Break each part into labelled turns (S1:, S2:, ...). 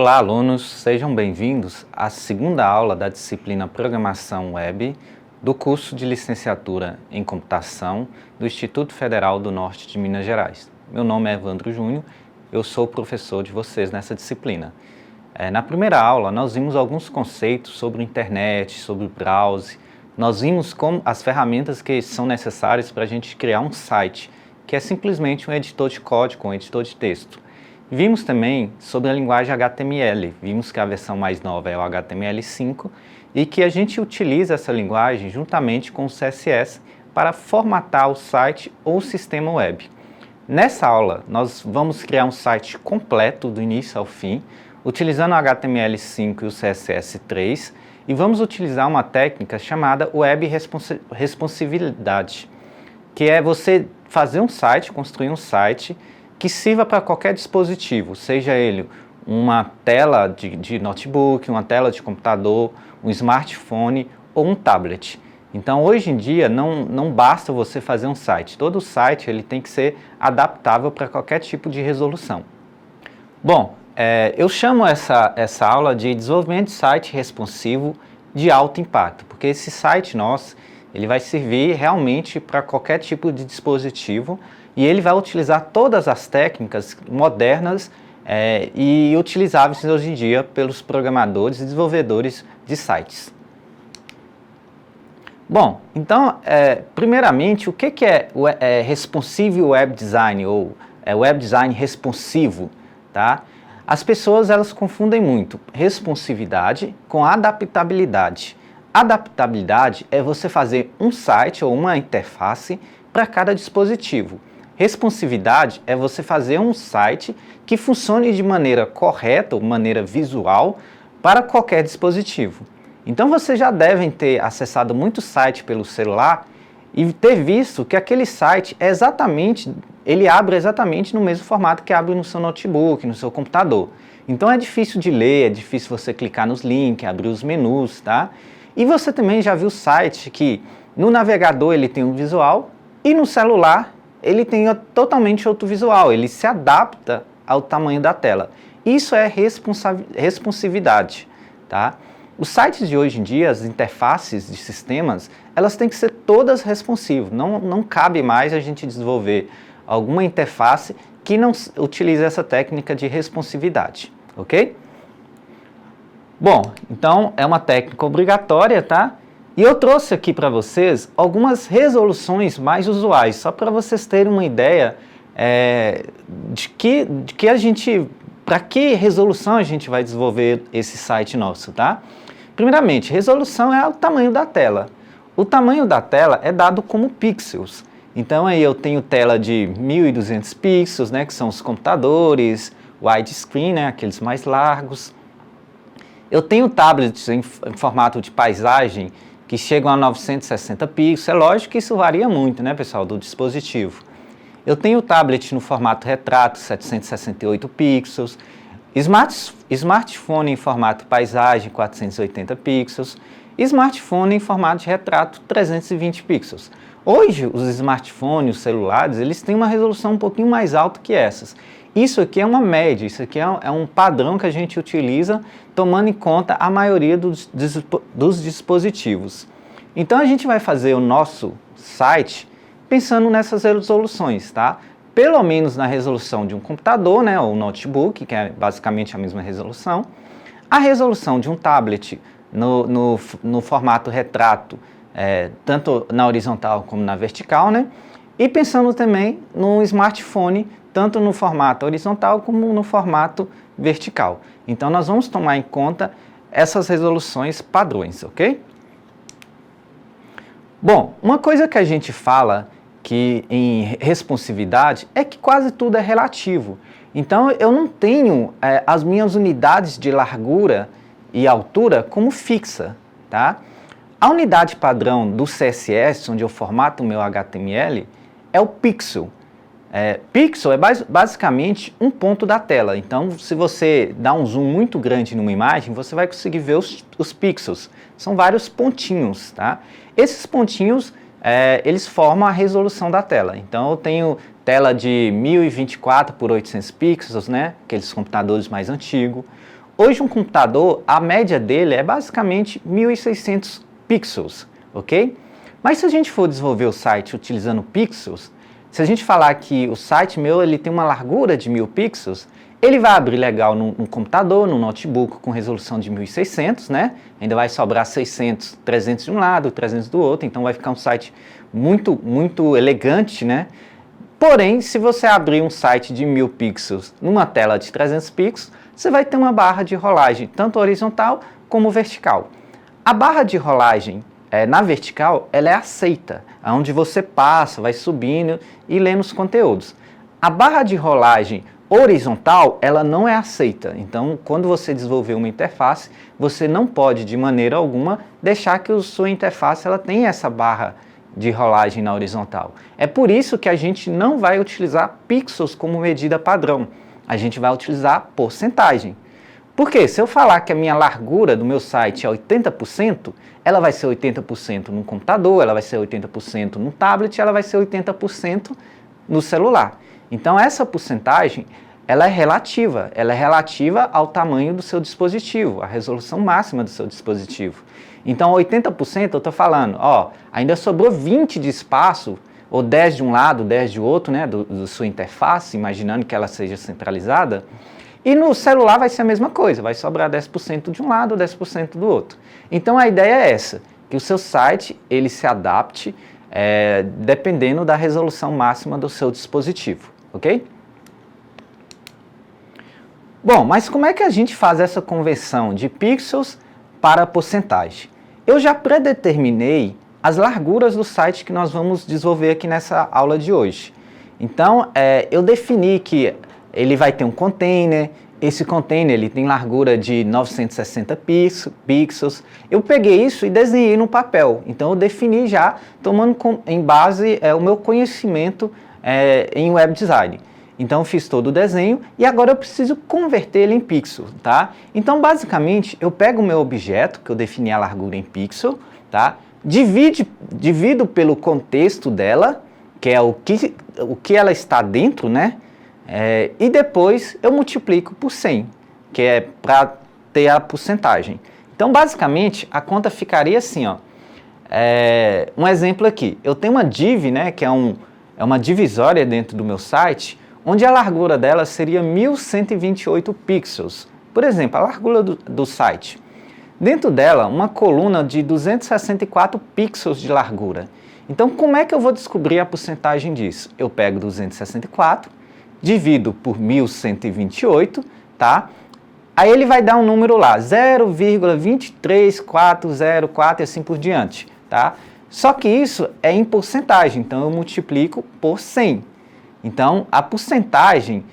S1: Olá, alunos, sejam bem-vindos à segunda aula da disciplina Programação Web do curso de Licenciatura em Computação do Instituto Federal do Norte de Minas Gerais. Meu nome é Evandro Júnior, eu sou o professor de vocês nessa disciplina. Na primeira aula, nós vimos alguns conceitos sobre internet, sobre browser, nós vimos como as ferramentas que são necessárias para a gente criar um site, que é simplesmente um editor de código, um editor de texto. Vimos também sobre a linguagem HTML, vimos que a versão mais nova é o HTML5 e que a gente utiliza essa linguagem juntamente com o CSS para formatar o site ou o sistema web. Nessa aula, nós vamos criar um site completo do início ao fim, utilizando o HTML5 e o CSS3, e vamos utilizar uma técnica chamada Web Responsividade, que é você fazer um site, construir um site que sirva para qualquer dispositivo, seja ele uma tela de notebook, uma tela de computador, um smartphone ou um tablet. Então, hoje em dia, não basta você fazer um site. Todo site ele tem que ser adaptável para qualquer tipo de resolução. Bom, eu chamo essa aula de desenvolvimento de site responsivo de alto impacto, porque esse site nosso ele vai servir realmente para qualquer tipo de dispositivo e ele vai utilizar todas as técnicas modernas e utilizáveis hoje em dia pelos programadores e desenvolvedores de sites. Bom, então, primeiramente, o que é Responsive Web Design ou Web Design responsivo? Tá? As pessoas elas confundem muito responsividade com adaptabilidade. Adaptabilidade é você fazer um site ou uma interface para cada dispositivo. Responsividade é você fazer um site que funcione de maneira correta, ou maneira visual, para qualquer dispositivo. Então vocês já devem ter acessado muito site pelo celular e ter visto que aquele site ele abre exatamente no mesmo formato que abre no seu notebook, no seu computador. Então é difícil de ler, é difícil você clicar nos links, abrir os menus, tá? E você também já viu site que no navegador ele tem um visual e no celular ele tem totalmente outro visual, ele se adapta ao tamanho da tela. Isso é responsividade, tá? Os sites de hoje em dia, as interfaces de sistemas, elas têm que ser todas responsivas. Não cabe mais a gente desenvolver alguma interface que não utilize essa técnica de responsividade, ok? Bom, então é uma técnica obrigatória, tá? E eu trouxe aqui para vocês algumas resoluções mais usuais, só para vocês terem uma ideia para que resolução a gente vai desenvolver esse site nosso, tá? Primeiramente, resolução é o tamanho da tela. O tamanho da tela é dado como pixels. Então aí eu tenho tela de 1200 pixels, né, que são os computadores, widescreen, né, aqueles mais largos. Eu tenho tablets em formato de paisagem que chegam a 960 pixels. É lógico que isso varia muito, né, pessoal, do dispositivo. Eu tenho tablet no formato retrato, 768 pixels. Smartphone em formato paisagem, 480 pixels. Smartphone em formato de retrato, 320 pixels. Hoje, os smartphones, os celulares, eles têm uma resolução um pouquinho mais alta que essas. Isso aqui é uma média, isso aqui é um padrão que a gente utiliza tomando em conta a maioria dos dispositivos. Então a gente vai fazer o nosso site pensando nessas resoluções, tá? Pelo menos na resolução de um computador, né, ou notebook, que é basicamente a mesma resolução. A resolução de um tablet no formato retrato, tanto na horizontal como na vertical, né? E pensando também no smartphone, tanto no formato horizontal como no formato vertical. Então nós vamos tomar em conta essas resoluções padrões, ok? Bom, uma coisa que a gente fala que em responsividade é que quase tudo é relativo. Então eu não tenho as minhas unidades de largura e altura como fixa, tá? A unidade padrão do CSS, onde eu formato o meu HTML, é o pixel. Pixel é basicamente um ponto da tela. Então, se você dá um zoom muito grande numa imagem, você vai conseguir ver os pixels. São vários pontinhos, tá? Esses pontinhos, eles formam a resolução da tela. Então, eu tenho tela de 1024 por 800 pixels, né? Aqueles computadores mais antigos. Hoje um computador, a média dele é basicamente 1.600 pixels, ok? Mas se a gente for desenvolver o site utilizando pixels, se a gente falar que o site meu ele tem uma largura de 1.000 pixels, ele vai abrir legal num computador, num notebook com resolução de 1.600, né? Ainda vai sobrar 600, 300 de um lado, 300 do outro, então vai ficar um site muito elegante, né? Porém, se você abrir um site de 1.000 pixels numa tela de 300 pixels, você vai ter uma barra de rolagem, tanto horizontal como vertical. A barra de rolagem na vertical, ela é aceita, onde você passa, vai subindo e lendo os conteúdos. A barra de rolagem horizontal, ela não é aceita. Então, quando você desenvolver uma interface, você não pode, de maneira alguma, deixar que a sua interface ela tenha essa barra de rolagem na horizontal. É por isso que a gente não vai utilizar pixels como medida padrão. A gente vai utilizar porcentagem. Por quê? Se eu falar que a minha largura do meu site é 80%, ela vai ser 80% no computador, ela vai ser 80% no tablet, ela vai ser 80% no celular. Então essa porcentagem, ela é relativa ao tamanho do seu dispositivo, à resolução máxima do seu dispositivo. Então 80% eu estou falando, ainda sobrou 20 de espaço, ou 10 de um lado, 10 de outro, né, da sua interface, imaginando que ela seja centralizada. E no celular vai ser a mesma coisa, vai sobrar 10% de um lado, 10% do outro. Então a ideia é essa, que o seu site ele se adapte dependendo da resolução máxima do seu dispositivo, ok? Bom, mas como é que a gente faz essa conversão de pixels para porcentagem? Eu já predeterminei as larguras do site que nós vamos desenvolver aqui nessa aula de hoje. Então, eu defini que ele vai ter um container, esse container ele tem largura de 960 pixels. Eu peguei isso e desenhei no papel, então eu defini já, tomando em base o meu conhecimento em web design. Então eu fiz todo o desenho e agora eu preciso converter ele em pixel, tá? Então basicamente eu pego o meu objeto, que eu defini a largura em pixel, tá? Divido pelo contexto dela, que é o que ela está dentro, né? E depois eu multiplico por 100, que é para ter a porcentagem. Então basicamente a conta ficaria assim, ó. Um exemplo aqui, eu tenho uma div, né? Que é uma divisória dentro do meu site, onde a largura dela seria 1.128 pixels. Por exemplo, a largura do site. Dentro dela, uma coluna de 264 pixels de largura. Então, como é que eu vou descobrir a porcentagem disso? Eu pego 264, divido por 1.128, tá? Aí ele vai dar um número lá, 0,23404 e assim por diante, tá? Só que isso é em porcentagem, então eu multiplico por 100. Então, a porcentagem,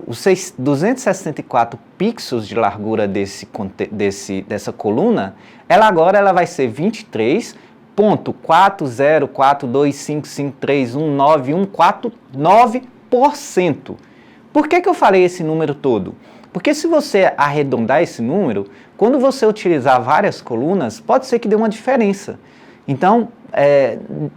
S1: os 264 pixels de largura dessa coluna, ela vai ser 23.40425531914%. Por que eu falei esse número todo? Porque se você arredondar esse número, quando você utilizar várias colunas, pode ser que dê uma diferença. Então,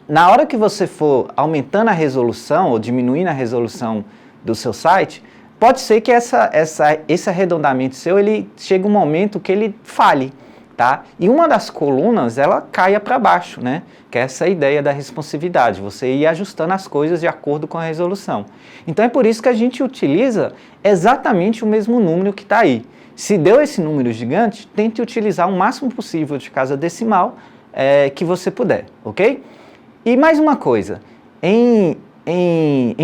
S1: na hora que você for aumentando a resolução ou diminuindo a resolução do seu site, pode ser que esse arredondamento seu, ele chegue um momento que ele falhe, tá? E uma das colunas, ela caia para baixo, né? Que é essa ideia da responsividade, você ir ajustando as coisas de acordo com a resolução. Então é por isso que a gente utiliza exatamente o mesmo número que está aí. Se deu esse número gigante, tente utilizar o máximo possível de casa decimal que você puder, ok? E mais uma coisa, em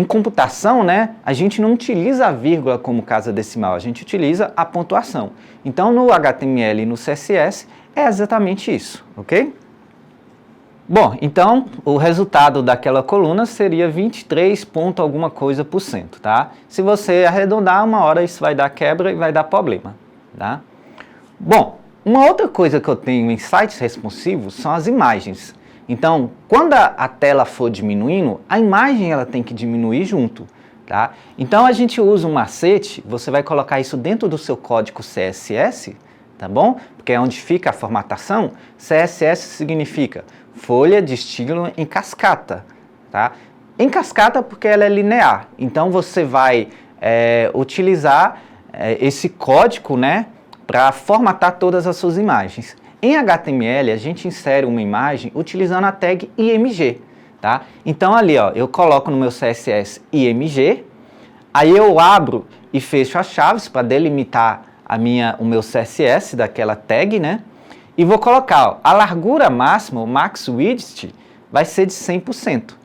S1: computação, né, a gente não utiliza a vírgula como casa decimal, a gente utiliza a pontuação. Então, no HTML e no CSS é exatamente isso, ok? Bom, então, o resultado daquela coluna seria 23 ponto alguma coisa por cento, tá? Se você arredondar, uma hora isso vai dar quebra e vai dar problema, tá? Bom, uma outra coisa que eu tenho em sites responsivos são as imagens. Então, quando a tela for diminuindo, a imagem ela tem que diminuir junto, tá? Então, a gente usa um macete, você vai colocar isso dentro do seu código CSS, tá bom? Porque é onde fica a formatação. CSS significa folha de estilo em cascata, tá? Em cascata porque ela é linear. Então, você vai utilizar esse código, né? para formatar todas as suas imagens. Em HTML, a gente insere uma imagem utilizando a tag IMG, tá? Então ali, ó, eu coloco no meu CSS IMG, aí eu abro e fecho as chaves para delimitar o meu CSS daquela tag, né? E vou colocar, ó, a largura máxima, o max width, vai ser de 100%.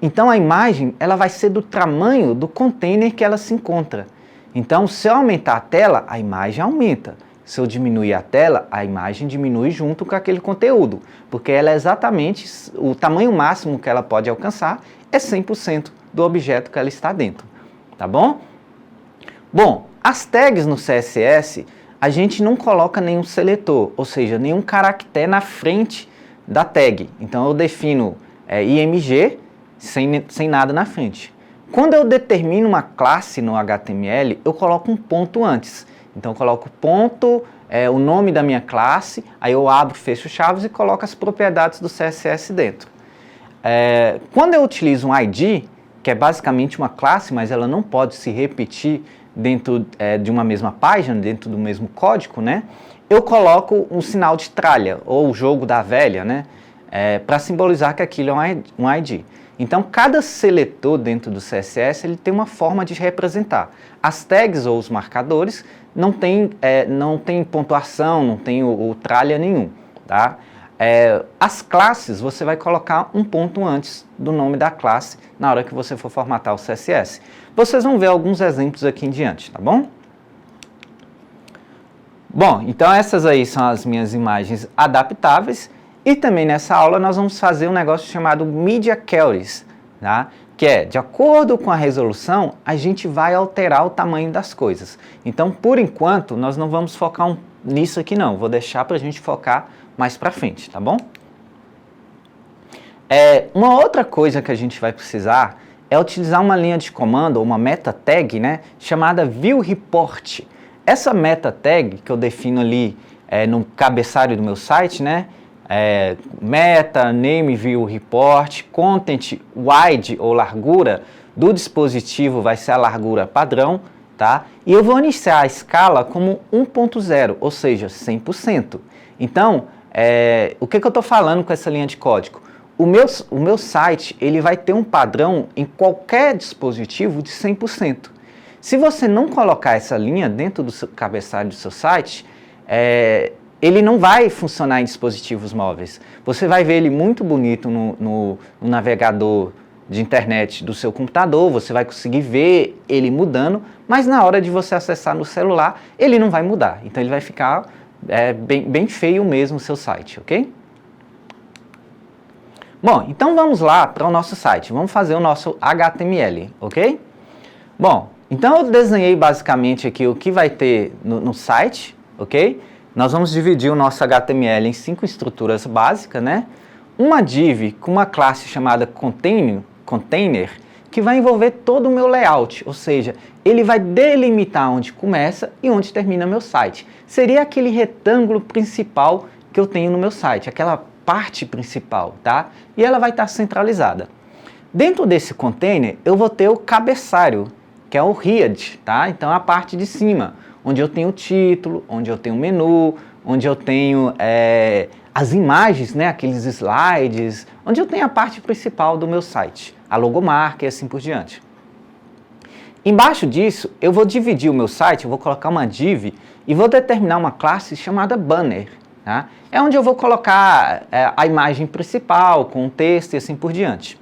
S1: Então a imagem ela vai ser do tamanho do container que ela se encontra. Então, se eu aumentar a tela, a imagem aumenta. Se eu diminuir a tela, a imagem diminui junto com aquele conteúdo, porque ela é exatamente o tamanho máximo que ela pode alcançar é 100% do objeto que ela está dentro, tá bom? Bom, as tags no CSS, a gente não coloca nenhum seletor, ou seja, nenhum caractere na frente da tag. Então eu defino IMG sem nada na frente. Quando eu determino uma classe no HTML, eu coloco um ponto antes. Então eu coloco ponto, o nome da minha classe, aí eu abro, fecho chaves e coloco as propriedades do CSS dentro. Quando eu utilizo um ID, que é basicamente uma classe, mas ela não pode se repetir dentro de uma mesma página, dentro do mesmo código, né? Eu coloco um sinal de tralha, ou o jogo da velha, né? Para simbolizar que aquilo é um ID. Então, cada seletor dentro do CSS ele tem uma forma de representar. As tags ou os marcadores não tem pontuação, não tem o tralha nenhum, tá? As classes, você vai colocar um ponto antes do nome da classe na hora que você for formatar o CSS. Vocês vão ver alguns exemplos aqui em diante, tá bom? Bom, então essas aí são as minhas imagens adaptáveis. E também nessa aula nós vamos fazer um negócio chamado Media Queries, tá? Que é, de acordo com a resolução, a gente vai alterar o tamanho das coisas. Então, por enquanto, nós não vamos focar nisso aqui não, vou deixar para a gente focar mais para frente, tá bom? Uma outra coisa que a gente vai precisar é utilizar uma linha de comando, ou uma meta tag, né, chamada viewReport. Essa meta tag que eu defino ali no cabeçalho do meu site, né, meta, name, view, report, content, wide ou largura do dispositivo vai ser a largura padrão, tá? E eu vou iniciar a escala como 1.0, ou seja, 100%. Então, o que eu estou falando com essa linha de código? O meu site ele vai ter um padrão em qualquer dispositivo de 100%. Se você não colocar essa linha dentro do cabeçalho do seu site, ele não vai funcionar em dispositivos móveis. Você vai ver ele muito bonito no navegador de internet do seu computador, você vai conseguir ver ele mudando, mas na hora de você acessar no celular, ele não vai mudar. Então ele vai ficar bem feio mesmo o seu site, ok? Bom, então vamos lá para o nosso site. Vamos fazer o nosso HTML, ok? Bom, então eu desenhei basicamente aqui o que vai ter no site, ok? Nós vamos dividir o nosso HTML em 5 estruturas básicas, né? Uma div com uma classe chamada container, que vai envolver todo o meu layout, ou seja, ele vai delimitar onde começa e onde termina meu site. Seria aquele retângulo principal que eu tenho no meu site, aquela parte principal, tá? E ela vai estar centralizada. Dentro desse container, eu vou ter o cabeçalho, que é o head, tá? Então, a parte de cima, onde eu tenho o título, onde eu tenho o menu, onde eu tenho as imagens, né, aqueles slides, onde eu tenho a parte principal do meu site, a logomarca e assim por diante. Embaixo disso, eu vou dividir o meu site, eu vou colocar uma div e vou determinar uma classe chamada banner. Tá? É onde eu vou colocar a imagem principal, com o texto e assim por diante.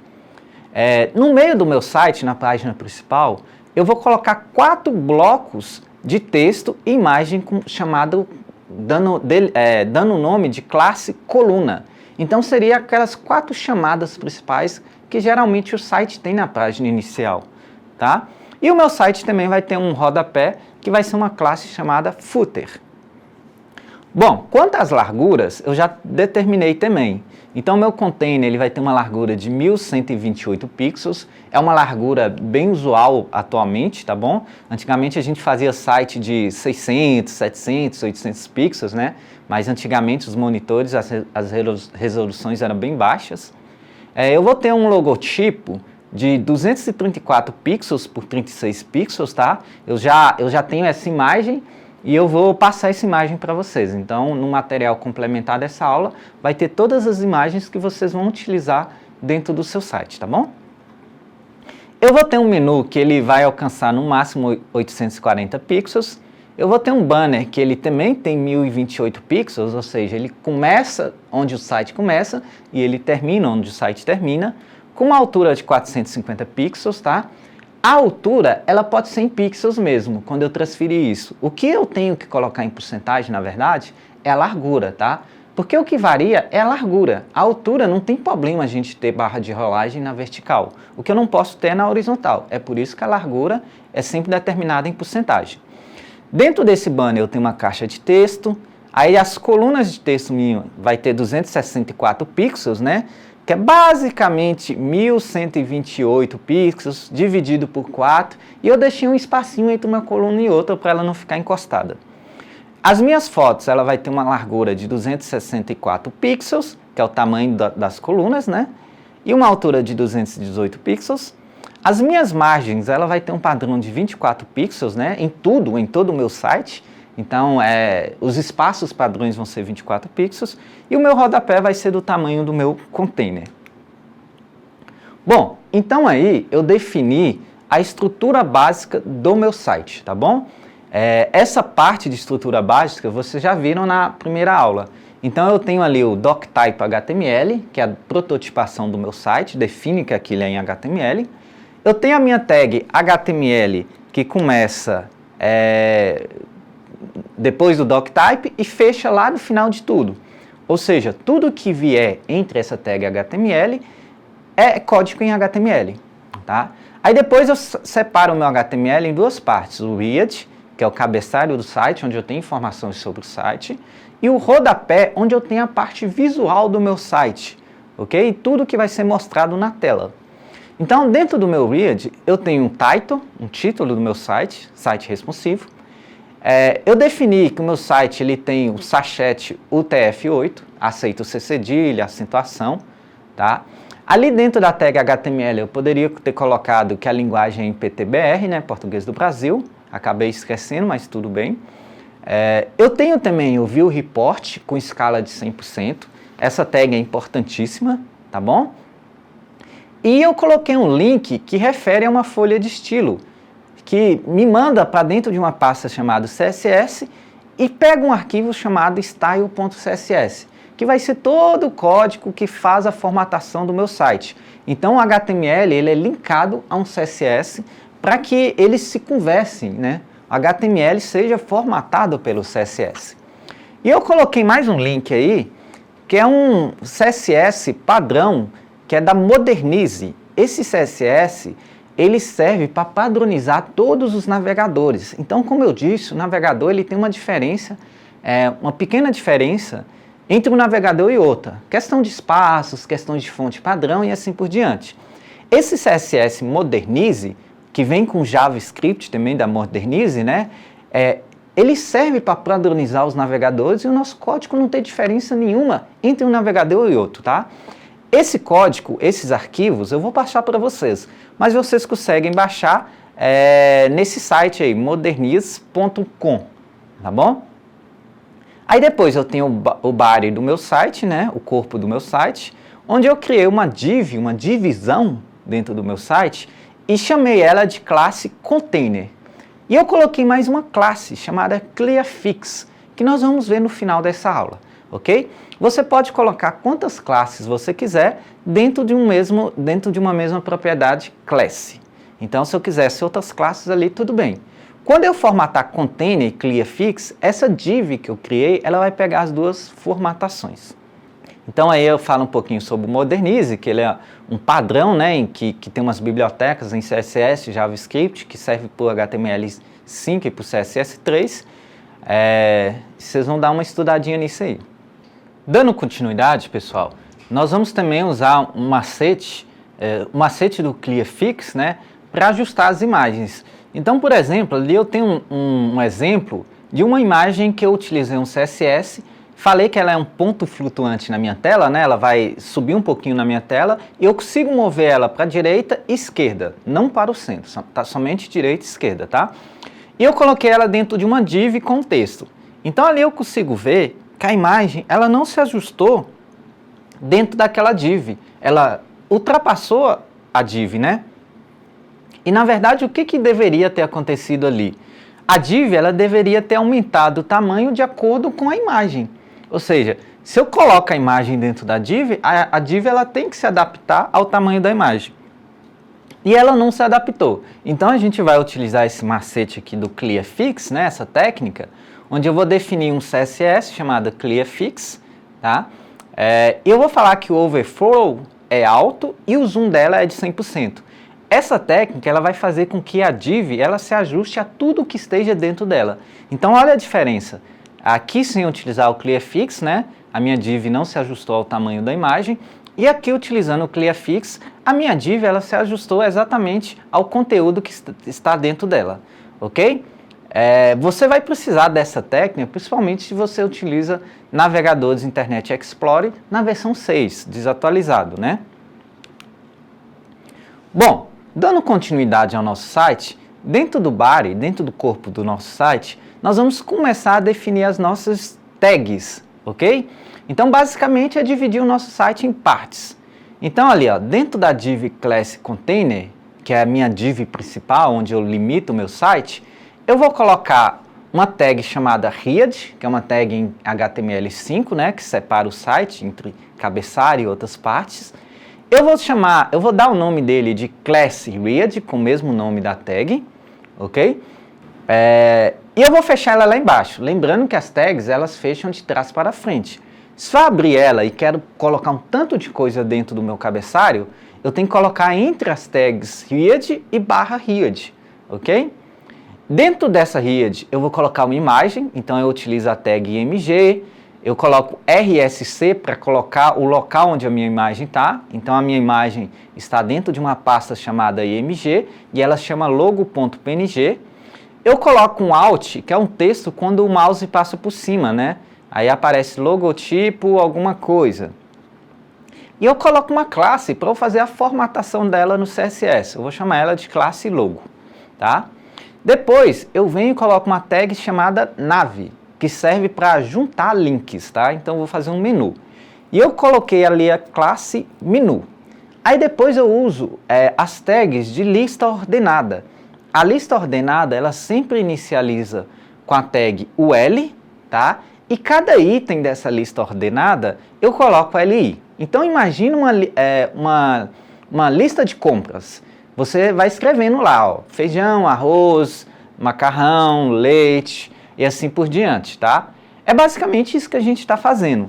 S1: No meio do meu site, na página principal, eu vou colocar 4 blocos de texto e imagem dando o nome de classe coluna. Então, seria aquelas 4 chamadas principais que geralmente o site tem na página inicial. Tá? E o meu site também vai ter um rodapé, que vai ser uma classe chamada footer. Bom, quanto às larguras, eu já determinei também. Então, o meu container ele vai ter uma largura de 1128 pixels. É uma largura bem usual atualmente, tá bom? Antigamente a gente fazia site de 600, 700, 800 pixels, né? Mas antigamente os monitores, as resoluções eram bem baixas. Eu vou ter um logotipo de 234 pixels por 36 pixels, tá? Eu já tenho essa imagem e eu vou passar essa imagem para vocês. Então, no material complementar dessa aula, vai ter todas as imagens que vocês vão utilizar dentro do seu site, tá bom? Eu vou ter um menu que ele vai alcançar no máximo 840 pixels. Eu vou ter um banner que ele também tem 1028 pixels, ou seja, ele começa onde o site começa e ele termina onde o site termina, com uma altura de 450 pixels, tá? A altura, ela pode ser em pixels mesmo, quando eu transferir isso. O que eu tenho que colocar em porcentagem, na verdade, é a largura, tá? Porque o que varia é a largura. A altura não tem problema a gente ter barra de rolagem na vertical. O que eu não posso ter é na horizontal. É por isso que a largura é sempre determinada em porcentagem. Dentro desse banner eu tenho uma caixa de texto. Aí as colunas de texto minha vai ter 264 pixels, né? Que é basicamente 1128 pixels dividido por 4. E eu deixei um espacinho entre uma coluna e outra para ela não ficar encostada. As minhas fotos, ela vai ter uma largura de 264 pixels, que é o tamanho das colunas, né? E uma altura de 218 pixels. As minhas margens, ela vai ter um padrão de 24 pixels, né? Em todo o meu site. Então, os espaços padrões vão ser 24 pixels. E o meu rodapé vai ser do tamanho do meu container. Bom, então aí eu defini a estrutura básica do meu site, tá bom? Essa parte de estrutura básica vocês já viram na primeira aula. Então eu tenho ali o doctype HTML, que é a prototipação do meu site, define que aquilo é em HTML. Eu tenho a minha tag HTML, que começa depois do doctype e fecha lá no final de tudo. Ou seja, tudo que vier entre essa tag HTML é código em HTML. Tá? Aí depois eu separo o meu HTML em duas partes, o read, que é o cabeçalho do site, onde eu tenho informações sobre o site, e o rodapé, onde eu tenho a parte visual do meu site, ok? E tudo que vai ser mostrado na tela. Então, dentro do meu read, eu tenho um title, um título do meu site, site responsivo. Eu defini que o meu site ele tem o sachete UTF-8, aceita o C cedilha, acentuação, tá? Ali dentro da tag HTML eu poderia ter colocado que a linguagem é em PTBR, né, Português do Brasil. Acabei esquecendo, mas tudo bem. Eu tenho também o View Report com escala de 100%. Essa tag é importantíssima, tá bom? E eu coloquei um link que refere a uma folha de estilo, que me manda para dentro de uma pasta chamada CSS e pega um arquivo chamado style.css, que vai ser todo o código que faz a formatação do meu site. Então o HTML ele é linkado a um CSS para que eles se conversem, né? O HTML seja formatado pelo CSS. E eu coloquei mais um link aí, que é um CSS padrão, que é da Modernize. Esse CSS, ele serve para padronizar todos os navegadores. Então, como eu disse, o navegador ele tem uma diferença, uma pequena diferença entre um navegador e outra. Questão de espaços, questão de fonte padrão e assim por diante. Esse CSS Modernize, que vem com JavaScript também da Modernize, né? Ele serve para padronizar os navegadores e o nosso código não tem diferença nenhuma entre um navegador e outro, tá? Esse código, esses arquivos, eu vou baixar para vocês, mas vocês conseguem baixar nesse site aí, modernize.com, tá bom? Aí depois eu tenho o body do meu site, né? O corpo do meu site, onde eu criei uma div, uma divisão dentro do meu site, e chamei ela de classe container. E eu coloquei mais uma classe chamada ClearFix, que nós vamos ver no final dessa aula, ok? Você pode colocar quantas classes você quiser dentro de uma mesma propriedade classe. Então, se eu quisesse outras classes ali, tudo bem. Quando eu formatar container e ClearFix, essa div que eu criei, ela vai pegar as duas formatações. Então aí eu falo um pouquinho sobre o Modernize, que ele é um padrão, né, que tem umas bibliotecas em CSS, JavaScript, que serve para o HTML5 e para o CSS3. Vocês vão dar uma estudadinha nisso aí. Dando continuidade, pessoal, nós vamos também usar um macete do ClearFix, né, para ajustar as imagens. Então, por exemplo, ali eu tenho um exemplo de uma imagem que eu utilizei um CSS. Falei que ela é um ponto flutuante na minha tela, né? Ela vai subir um pouquinho na minha tela e eu consigo mover ela para a direita e esquerda, não para o centro, tá? Somente direita e esquerda, tá? e eu coloquei ela dentro de uma div com texto. Então ali eu consigo ver que a imagem ela não se ajustou dentro daquela div, ela ultrapassou a div, né? E na verdade o que deveria ter acontecido ali? A div ela deveria ter aumentado o tamanho de acordo com a imagem. Ou seja, se eu coloco a imagem dentro da div, a div ela tem que se adaptar ao tamanho da imagem. E ela não se adaptou. Então a gente vai utilizar esse macete aqui do ClearFix, né, essa técnica, onde eu vou definir um CSS chamado ClearFix, tá? Eu vou falar que o overflow é alto e o zoom dela é de 100%. Essa técnica ela vai fazer com que a div ela se ajuste a tudo que esteja dentro dela. Então olha a diferença. Aqui sem utilizar o ClearFix, né, a minha div não se ajustou ao tamanho da imagem. E aqui, utilizando o ClearFix, a minha div ela se ajustou exatamente ao conteúdo que está dentro dela, ok? Você vai precisar dessa técnica, principalmente se você utiliza navegadores Internet Explorer na versão 6, desatualizado, né? Bom, dando continuidade ao nosso site, dentro do body, dentro do corpo do nosso site, nós vamos começar a definir as nossas tags, ok? Então, basicamente, é dividir o nosso site em partes. Então, ali, ó, dentro da div class container, que é a minha div principal, onde eu limito o meu site, eu vou colocar uma tag chamada read, que é uma tag em HTML5, né, que separa o site entre cabeçalho e outras partes. Eu vou dar o nome dele de class read, com o mesmo nome da tag, ok? E eu vou fechar ela lá embaixo, lembrando que as tags, elas fecham de trás para frente. Se eu abrir ela e quero colocar um tanto de coisa dentro do meu cabeçalho, eu tenho que colocar entre as tags read e /read, ok? Dentro dessa read eu vou colocar uma imagem, então eu utilizo a tag img, eu coloco rsc para colocar o local onde a minha imagem está, então a minha imagem está dentro de uma pasta chamada img e ela chama logo.png. Eu coloco um alt, que é um texto quando o mouse passa por cima, né? Aí aparece logotipo, alguma coisa. E eu coloco uma classe para eu fazer a formatação dela no CSS. Eu vou chamar ela de classe logo, tá? Depois eu venho e coloco uma tag chamada nav, que serve para juntar links, tá? Então eu vou fazer um menu. E eu coloquei ali a classe menu. Aí depois eu uso as tags de lista ordenada. A lista ordenada, ela sempre inicializa com a tag ul, tá? E cada item dessa lista ordenada, eu coloco li. Então, imagina uma lista de compras. Você vai escrevendo lá, ó, feijão, arroz, macarrão, leite e assim por diante, tá? É basicamente isso que a gente está fazendo.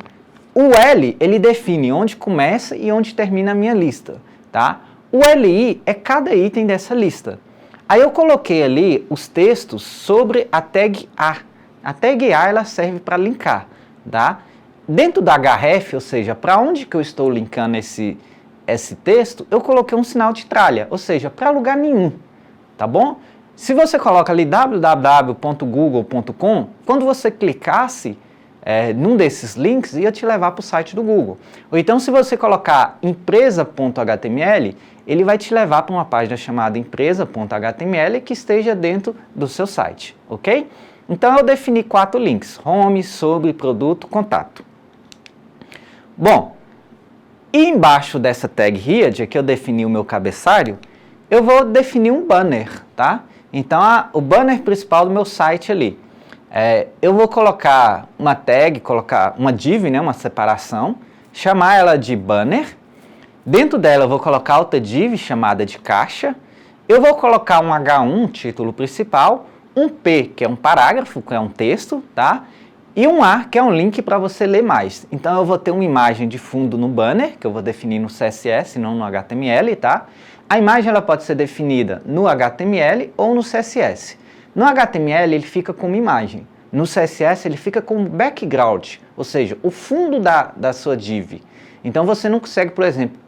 S1: O L, ele define onde começa e onde termina a minha lista, tá? O LI é cada item dessa lista. Aí eu coloquei ali os textos sobre a tag A. A tag A ela serve para linkar, tá? Dentro da href, ou seja, para onde que eu estou linkando esse texto, eu coloquei um sinal de tralha, ou seja, para lugar nenhum, tá bom? Se você coloca ali www.google.com, quando você clicasse num desses links, ia te levar para o site do Google. Ou então, se você colocar empresa.html, ele vai te levar para uma página chamada empresa.html que esteja dentro do seu site, ok? Então, eu defini 4 links: home, sobre, produto, contato. Bom, e embaixo dessa tag read, que eu defini o meu cabeçalho, eu vou definir um banner, tá? Então, o banner principal do meu site ali. Eu vou colocar uma tag, colocar uma div, né, uma separação, chamar ela de banner. Dentro dela eu vou colocar outra div chamada de caixa. Eu vou colocar um H1, título principal, um P, que é um parágrafo, que é um texto, tá? E um A, que é um link para você ler mais. Então eu vou ter uma imagem de fundo no banner, que eu vou definir no CSS, não no HTML, tá? A imagem ela pode ser definida no HTML ou no CSS. No HTML ele fica como imagem, no CSS ele fica como background, ou seja, o fundo da sua div. Então você não consegue, por exemplo,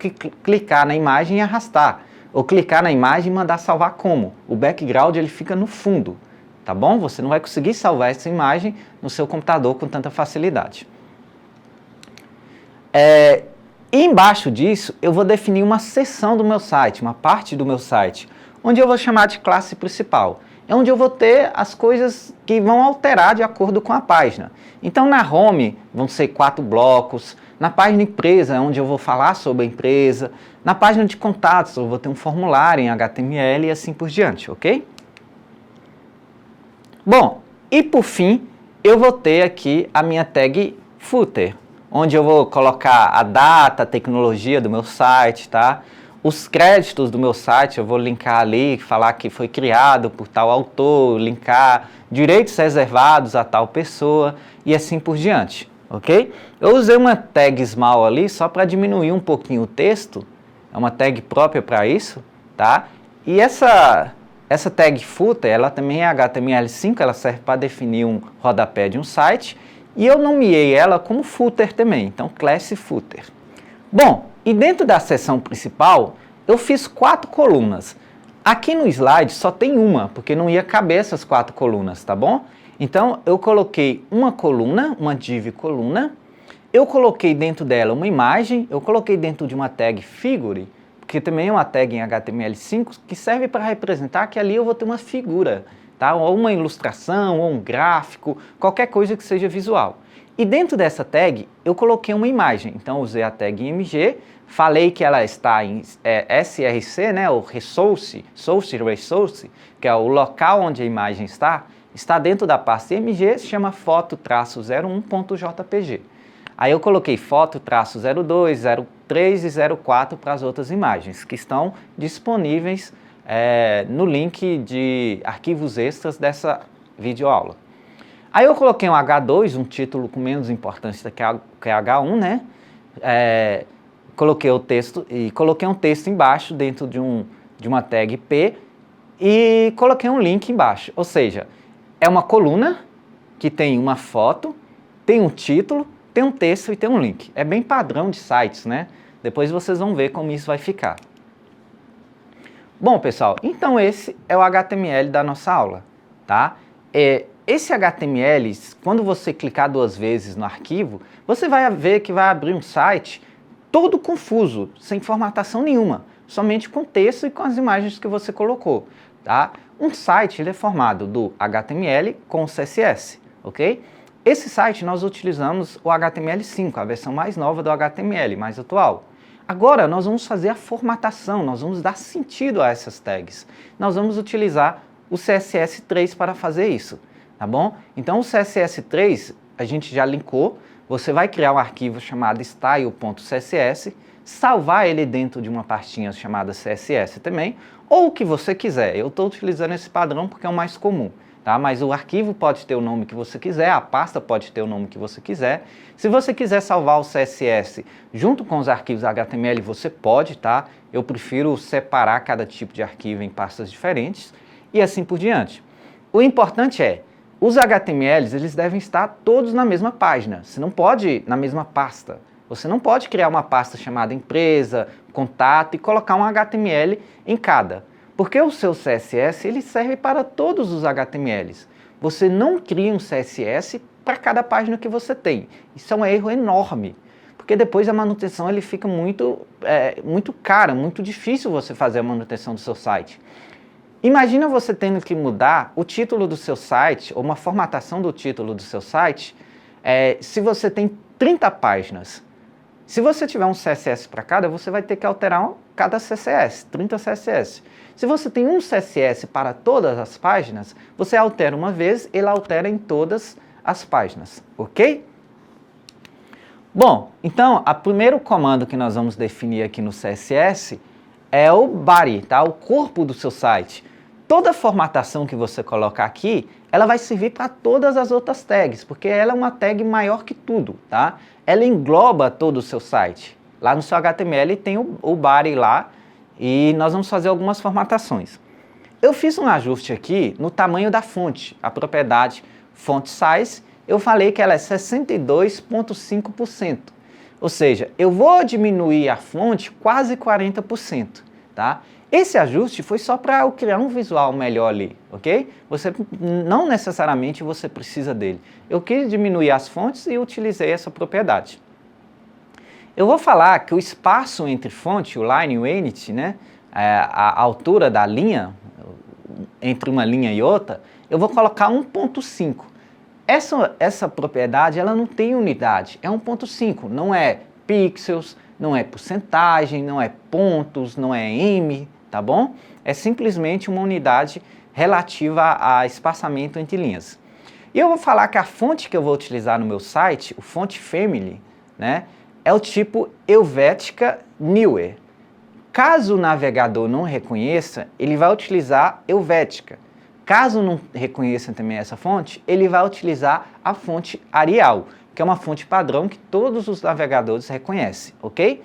S1: clicar na imagem e arrastar, ou clicar na imagem e mandar salvar como. O background ele fica no fundo, tá bom? Você não vai conseguir salvar essa imagem no seu computador com tanta facilidade. E embaixo disso eu vou definir uma seção do meu site, uma parte do meu site, onde eu vou chamar de classe principal. é onde eu vou ter as coisas que vão alterar de acordo com a página. Então na home vão ser 4 blocos, na página empresa é onde eu vou falar sobre a empresa, na página de contatos eu vou ter um formulário em HTML e assim por diante, ok? Bom, e por fim, eu vou ter aqui a minha tag footer, onde eu vou colocar a data, a tecnologia do meu site, tá? Os créditos do meu site eu vou linkar ali, falar que foi criado por tal autor, linkar direitos reservados a tal pessoa e assim por diante, ok? Eu usei uma tag small ali só para diminuir um pouquinho o texto, é uma tag própria para isso, tá? E essa tag footer, ela também é HTML5, ela serve para definir um rodapé de um site, e eu nomeei ela como footer também, então class footer. Bom, e dentro da seção principal, eu fiz 4 colunas. Aqui no slide só tem uma, porque não ia caber essas 4 colunas, tá bom? Então, eu coloquei uma coluna, uma div coluna, eu coloquei dentro dela uma imagem, eu coloquei dentro de uma tag figure, que também é uma tag em HTML5, que serve para representar que ali eu vou ter uma figura, tá? Ou uma ilustração, ou um gráfico, qualquer coisa que seja visual. E dentro dessa tag, eu coloquei uma imagem. Então, eu usei a tag img, falei que ela está em src, né, o resource, que é o local onde a imagem está dentro da pasta img, se chama foto-01.jpg. Aí eu coloquei foto-02, 03 e 04 para as outras imagens, que estão disponíveis no link de arquivos extras dessa videoaula. Aí eu coloquei um H2, um título com menos importância que H1, né? Coloquei o texto e coloquei um texto embaixo dentro de uma tag P e coloquei um link embaixo. Ou seja, é uma coluna que tem uma foto, tem um título, tem um texto e tem um link. É bem padrão de sites, né? Depois vocês vão ver como isso vai ficar. Bom, pessoal, então esse é o HTML da nossa aula, tá? Esse HTML, quando você clicar 2 vezes no arquivo, você vai ver que vai abrir um site todo confuso, sem formatação nenhuma, somente com texto e com as imagens que você colocou, tá? Um site ele é formado do HTML com o CSS, ok? Esse site nós utilizamos o HTML5, a versão mais nova do HTML, mais atual. Agora nós vamos fazer a formatação, nós vamos dar sentido a essas tags. Nós vamos utilizar o CSS3 para fazer isso, tá bom? Então o CSS3 a gente já linkou, você vai criar um arquivo chamado style.css, salvar ele dentro de uma pastinha chamada CSS também, ou o que você quiser. Eu estou utilizando esse padrão porque é o mais comum. Tá? Mas o arquivo pode ter o nome que você quiser, a pasta pode ter o nome que você quiser. Se você quiser salvar o CSS junto com os arquivos HTML, você pode, tá? Eu prefiro separar cada tipo de arquivo em pastas diferentes e assim por diante. O importante é, os HTMLs eles devem estar todos na mesma página, você não pode na mesma pasta. Você não pode criar uma pasta chamada empresa, contato e colocar um HTML em cada. Porque o seu CSS ele serve para todos os HTMLs. Você não cria um CSS para cada página que você tem. Isso é um erro enorme. Porque depois a manutenção ele fica muito cara, muito difícil você fazer a manutenção do seu site. Imagina você tendo que mudar o título do seu site, ou uma formatação do título do seu site, se você tem 30 páginas. Se você tiver um CSS para cada, você vai ter que alterar cada CSS, 30 CSS. Se você tem um CSS para todas as páginas, você altera uma vez, ele altera em todas as páginas, ok? Bom, então, o primeiro comando que nós vamos definir aqui no CSS é o body, tá? O corpo do seu site. Toda formatação que você colocar aqui, ela vai servir para todas as outras tags, porque ela é uma tag maior que tudo, tá? Ela engloba todo o seu site. Lá no seu HTML tem o body lá e nós vamos fazer algumas formatações. Eu fiz um ajuste aqui no tamanho da fonte, a propriedade font size, eu falei que ela é 62,5%. Ou seja, eu vou diminuir a fonte quase 40%, tá? Esse ajuste foi só para eu criar um visual melhor ali, ok? Não necessariamente você precisa dele. Eu quis diminuir as fontes e utilizei essa propriedade. Eu vou falar que o espaço entre fonte, o line unit, né, a altura da linha, entre uma linha e outra, eu vou colocar 1.5. Essa propriedade, ela não tem unidade, é 1.5, não é pixels, não é porcentagem, não é pontos, não é m, tá bom? É simplesmente uma unidade relativa a espaçamento entre linhas. E eu vou falar que a fonte que eu vou utilizar no meu site, o Font Family, né, é o tipo Helvetica Newer. Caso o navegador não reconheça, ele vai utilizar Helvetica. Caso não reconheça também essa fonte, ele vai utilizar a fonte Arial, que é uma fonte padrão que todos os navegadores reconhecem, ok?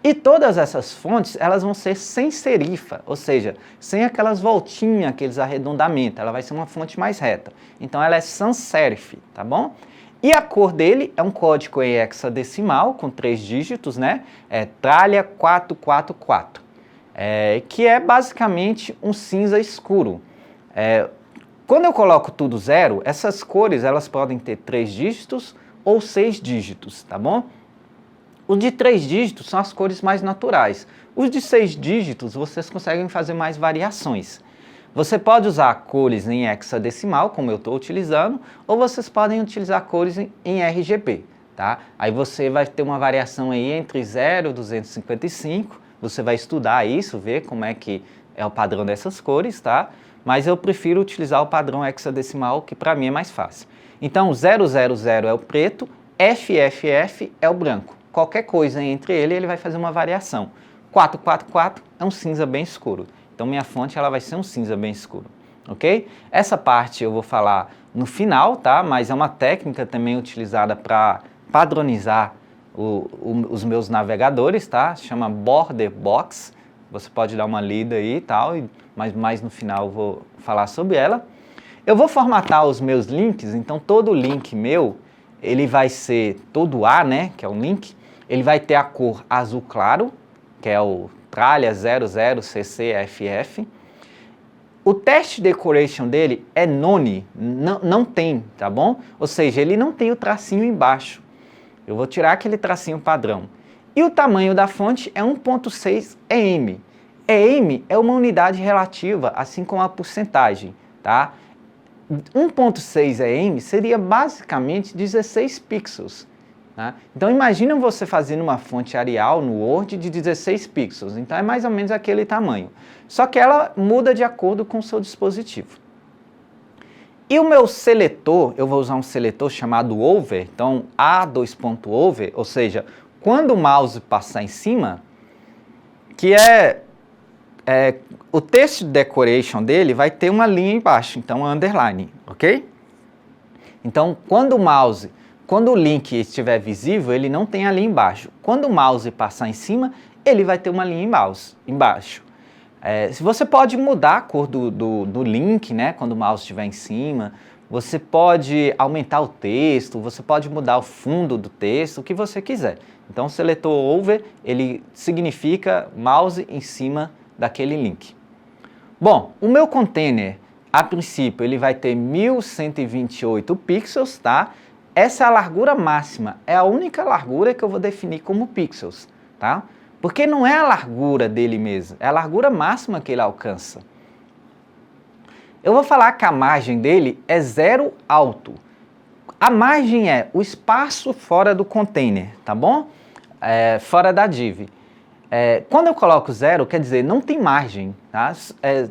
S1: E todas essas fontes, elas vão ser sem serifa, ou seja, sem aquelas voltinhas, aqueles arredondamentos, ela vai ser uma fonte mais reta. Então ela é sans serif, tá bom? E a cor dele é um código em hexadecimal, com 3 dígitos, né? É Thalia 444, que é basicamente um cinza escuro. Quando eu coloco tudo 0, essas cores elas podem ter 3 dígitos ou 6 dígitos, tá bom? Os de 3 dígitos são as cores mais naturais. Os de 6 dígitos vocês conseguem fazer mais variações. Você pode usar cores em hexadecimal, como eu estou utilizando, ou vocês podem utilizar cores em RGB, tá? Aí você vai ter uma variação aí entre 0 e 255, você vai estudar isso, ver como é que é o padrão dessas cores, tá? Mas eu prefiro utilizar o padrão hexadecimal, que para mim é mais fácil. Então, 000 é o preto, FFF é o branco. Qualquer coisa entre ele vai fazer uma variação. 444 é um cinza bem escuro. Então, minha fonte ela vai ser um cinza bem escuro, ok? Essa parte eu vou falar no final, tá? Mas é uma técnica também utilizada para padronizar os meus navegadores, tá? Se chama Border Box. Você pode dar uma lida aí e tal, mas mais no final eu vou falar sobre ela. Eu vou formatar os meus links, então todo link meu, ele vai ser, todo A, né, que é um link, ele vai ter a cor azul claro, que é o Thalia 00CCFF. O test decoration dele é none, não tem, tá bom? Ou seja, ele não tem o tracinho embaixo. Eu vou tirar aquele tracinho padrão. E o tamanho da fonte é 1.6 em. Em é uma unidade relativa, assim como a porcentagem, tá? 1.6 em seria basicamente 16 pixels. Tá? Então imagina você fazendo uma fonte Arial no Word de 16 pixels, então é mais ou menos aquele tamanho. Só que ela muda de acordo com o seu dispositivo. E o meu seletor, eu vou usar um seletor chamado Over, então A2.over, ou seja, quando o mouse passar em cima, que o text decoration dele vai ter uma linha embaixo, então underline, ok? Então, quando o link estiver visível, ele não tem a linha embaixo. Quando o mouse passar em cima, ele vai ter uma linha embaixo. Se você pode mudar a cor do link, né, quando o mouse estiver em cima, você pode aumentar o texto, você pode mudar o fundo do texto, o que você quiser. Então, o seletor over, ele significa mouse em cima daquele link. Bom, o meu container, a princípio, ele vai ter 1128 pixels, tá? Essa é a largura máxima, é a única largura que eu vou definir como pixels, tá? Porque não é a largura dele mesmo, é a largura máxima que ele alcança. Eu vou falar que a margem dele é 0 alto. A margem é o espaço fora do container, tá bom? Fora da div. Quando eu coloco 0, quer dizer, não tem margem, tá?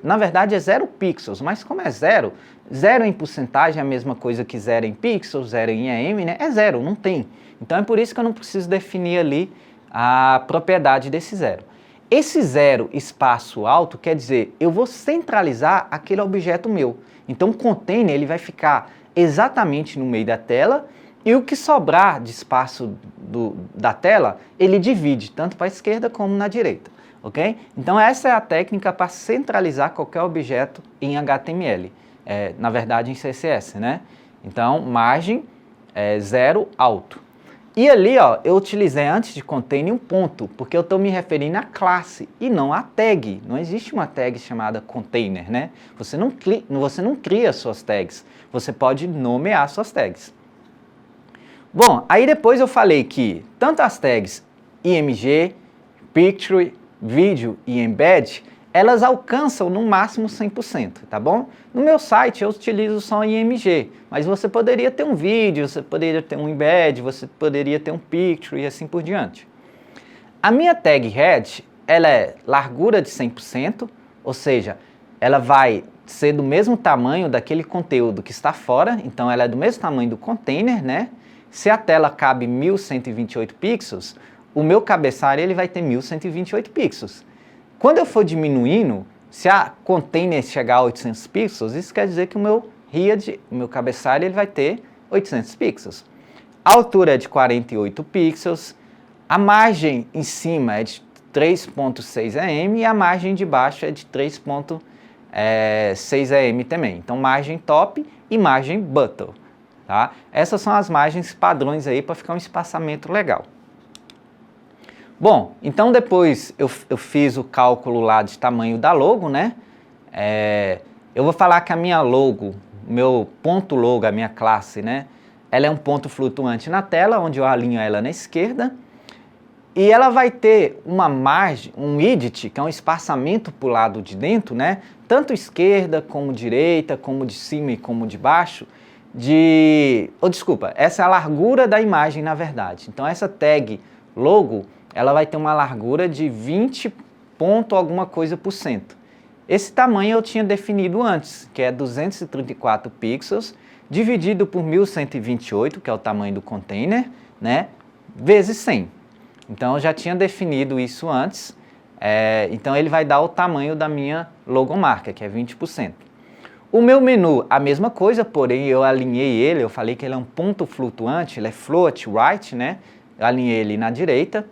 S1: Na verdade é 0 pixels, mas como é 0, 0 em porcentagem é a mesma coisa que 0 em pixels, 0 em em, né? É 0, não tem. Então é por isso que eu não preciso definir ali a propriedade desse 0. Esse 0 espaço alto quer dizer, eu vou centralizar aquele objeto meu. Então o container ele vai ficar exatamente no meio da tela e o que sobrar de espaço da tela, ele divide, tanto para a esquerda como na direita, ok? Então essa é a técnica para centralizar qualquer objeto em HTML, na verdade em CSS, né? Então, margem 0 alto. E ali, ó, eu utilizei antes de container um ponto, porque eu estou me referindo à classe e não à tag. Não existe uma tag chamada container, né? Você não cria suas tags, você pode nomear suas tags. Bom, aí depois eu falei que tanto as tags img, picture, vídeo e embed, elas alcançam no máximo 100%, tá bom? No meu site eu utilizo só IMG, mas você poderia ter um vídeo, você poderia ter um embed, você poderia ter um picture e assim por diante. A minha tag head, ela é largura de 100%, ou seja, ela vai ser do mesmo tamanho daquele conteúdo que está fora, então ela é do mesmo tamanho do container, né? Se a tela cabe 1128 pixels, o meu cabeçalho ele vai ter 1128 pixels. Quando eu for diminuindo, se a container chegar a 800 pixels, isso quer dizer que o meu HIAD, o meu cabeçalho, ele vai ter 800 pixels. A altura é de 48 pixels, a margem em cima é de 3.6 em e a margem de baixo é de 3.6 em também. Então, margem top e margem bottom. Tá? Essas são as margens padrões aí para ficar um espaçamento legal. Bom, então depois eu fiz o cálculo lá de tamanho da logo, né? Eu vou falar que a minha logo, meu ponto logo, a minha classe, né? Ela é um ponto flutuante na tela, onde eu alinho ela na esquerda. E ela vai ter uma margem, um widget, que é um espaçamento para o lado de dentro, né? Tanto esquerda, como direita, como de cima e como de baixo. Essa é a largura da imagem, na verdade. Então essa tag logo, ela vai ter uma largura de 20 ponto alguma coisa por cento. Esse tamanho eu tinha definido antes, que é 234 pixels, dividido por 1128, que é o tamanho do container, né? Vezes 100. Então eu já tinha definido isso antes, então ele vai dar o tamanho da minha logomarca, que é 20%. O meu menu, a mesma coisa, porém eu alinhei ele, eu falei que ele é um ponto flutuante, ele é float right, né? Eu alinhei ele na direita.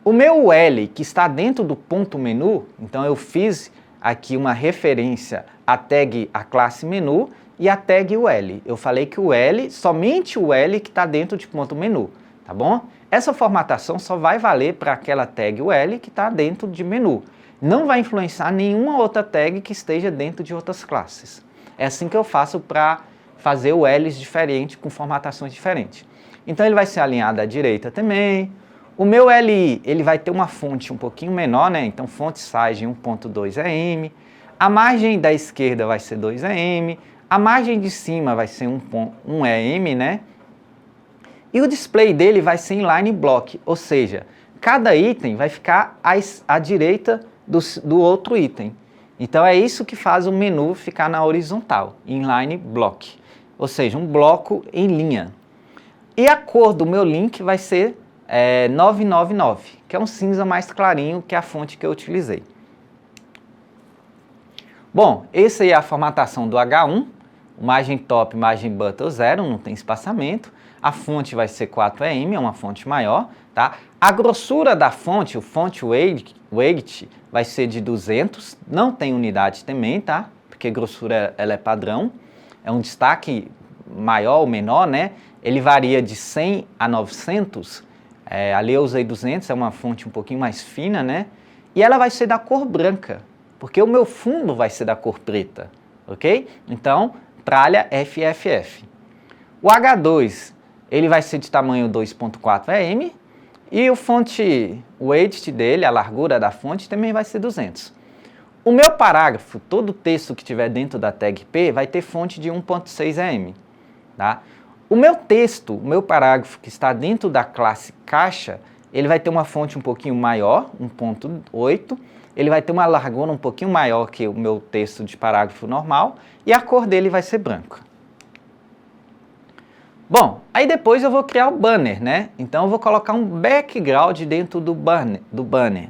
S1: O meu L, que está dentro do ponto menu, então eu fiz aqui uma referência à tag, a classe menu e a tag UL. Eu falei que o L, somente o L que está dentro de ponto menu, tá bom? Essa formatação só vai valer para aquela tag UL que está dentro de menu. Não vai influenciar nenhuma outra tag que esteja dentro de outras classes. É assim que eu faço para fazer o Ls diferente, com formatações diferentes. Então ele vai ser alinhado à direita também. O meu LI, ele vai ter uma fonte um pouquinho menor, né? Então, font size 1.2 em. A margem da esquerda vai ser 2 em. A margem de cima vai ser 1 em, né? E o display dele vai ser inline block, ou seja, cada item vai ficar à direita do outro item. Então, é isso que faz o menu ficar na horizontal, inline block, ou seja, um bloco em linha. E a cor do meu link vai ser 999, que é um cinza mais clarinho que a fonte que eu utilizei. Bom, essa aí é a formatação do H1, margem top, margem bottom 0, não tem espaçamento. A fonte vai ser 4em, é uma fonte maior, tá? A grossura da fonte, o font weight vai ser de 200, não tem unidade também, tá? Porque grossura ela é padrão, é um destaque maior ou menor, né? Ele varia de 100 a 900. Ali eu usei 200, é uma fonte um pouquinho mais fina, né? E ela vai ser da cor branca, porque o meu fundo vai ser da cor preta, ok? Então, tralha FFF. O H2, ele vai ser de tamanho 2.4 em, e o font weight dele, a largura da fonte, também vai ser 200. O meu parágrafo, todo o texto que tiver dentro da tag P, vai ter fonte de 1.6 em, tá? O meu texto, o meu parágrafo que está dentro da classe caixa, ele vai ter uma fonte um pouquinho maior, 1.8, ele vai ter uma largura um pouquinho maior que o meu texto de parágrafo normal, e a cor dele vai ser branca. Bom, aí depois eu vou criar o banner, né? Então eu vou colocar um background dentro do banner.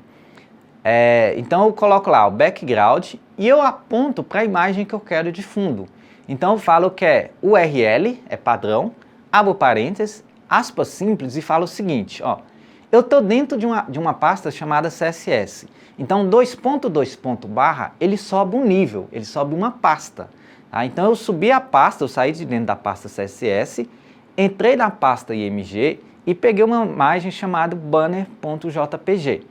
S1: Então eu coloco lá o background e eu aponto para a imagem que eu quero de fundo. Então eu falo que é URL, é padrão, abro parênteses, aspas simples e falo o seguinte, ó. Eu estou dentro de uma pasta chamada CSS. Então 2.2. Ele sobe um nível, ele sobe uma pasta. Tá? Então eu subi a pasta, eu saí de dentro da pasta CSS, entrei na pasta IMG e peguei uma imagem chamada banner.jpg.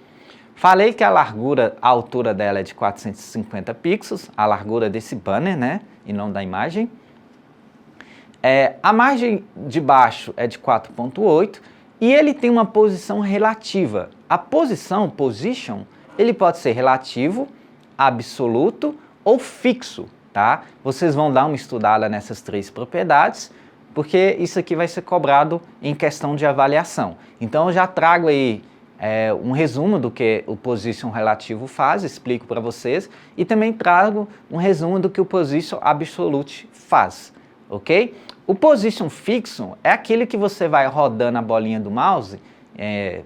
S1: Falei que a largura, a altura dela é de 450 pixels, a largura desse banner, né, e não da imagem. A margem de baixo é de 4.8 e ele tem uma posição relativa. A position, ele pode ser relativo absoluto ou fixo, tá? Vocês vão dar uma estudada nessas 3 propriedades, porque isso aqui vai ser cobrado em questão de avaliação. Então eu já trago aí um resumo do que o position relativo faz, explico para vocês, e também trago um resumo do que o position absolute faz, ok? O position fixo é aquele que você vai rodando a bolinha do mouse,